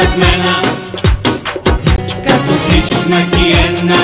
тъкмена, като хищна хиена.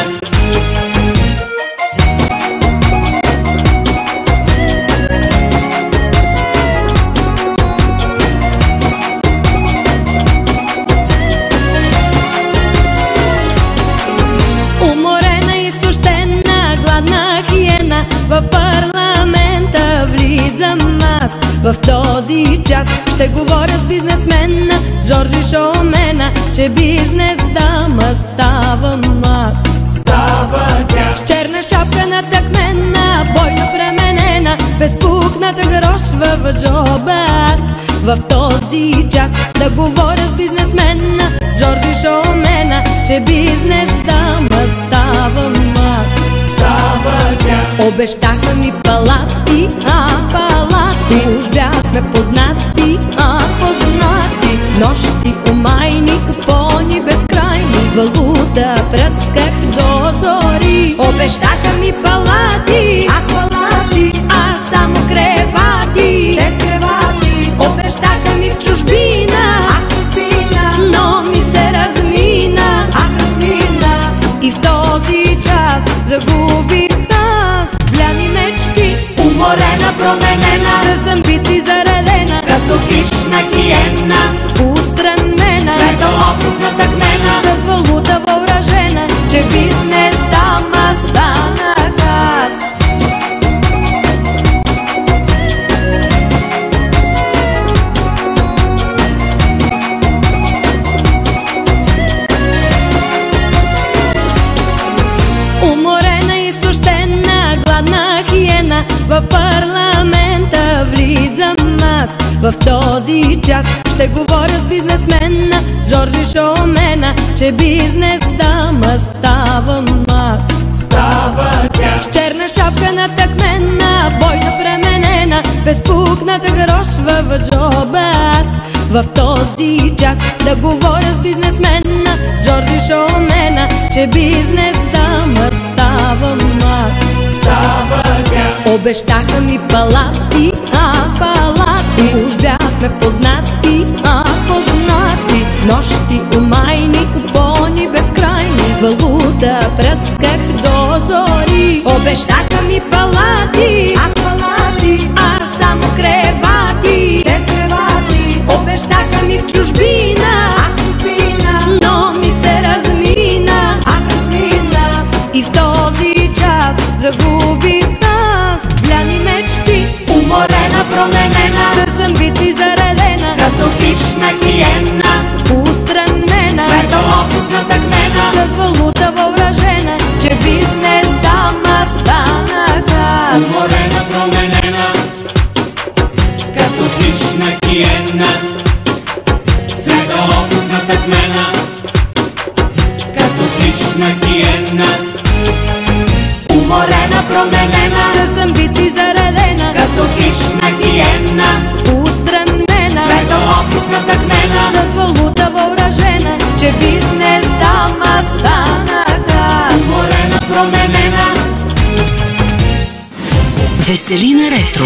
Уморена, изтощена, гладна хиена, в парламента влизам аз. В този час ще говоря с бизнесмена Жоржи Шомена, че бизнес дама ставам аз. Става тя с черна шапка на тъкмена, бойно пременена, безпукната грошва в джоба аз. В този час да говоря с бизнесмена Жоржи Шомена, че бизнес дама ставам аз. става тя. Обещаха ми палати, палати, уж бяхме познати, познати. Нощи, омайни, купони безкрайни, валута пръсках до зори. Обещаха ми палати, палати, а само кревати, без кревати. Обещаха ми в чужбина, чужбина, но ми се размина, размина. И в този час загубих аз бляни мечти. Уморена, променена, С амбиции заредена, като хищна хиена. устремена, Светоофисна тъкмена, с валута въоръжена, че бизнес дама станах аз. Уморена, изтощена, гладна хиена, в парламента влизам аз. В този час ще говоря с бизнесмена Жоржи Шомена, че бизнес дама ставам аз. става тя с черна шапка на тъкмена, бойно пременена, безпукната грошва в джоба аз. В този час да говоря с бизнесмена Жоржи Шомена, че бизнес дама ставам аз. става тя. Обещаха ми палати, палати, уж бяхме познати, познати. Нощи, омайни, купони безкрайни, валута пръсках до зори. Обещаха ми палати, палати, а само кревати, без кревати. Обещаха ми в чужбина, чужбина, но ми се размина, размина. И в този час загубих аз бляни мечти. Уморена, променена, С амбиции заредена, като хищна хиена. устремена, Светоофисна тъкмена, с валута въоръжена, че бизнес дама станах аз. уморена, променена, като хищна хиена. Светоофисна тъкмена, като хищна хиена. Уморена, променена, С амбиции заредена, като хищна хиена. устремена, Светоофисна тъкмена, с валута въоръжена, че бизнес дама станах аз. уморена, променена. Веселина ретро.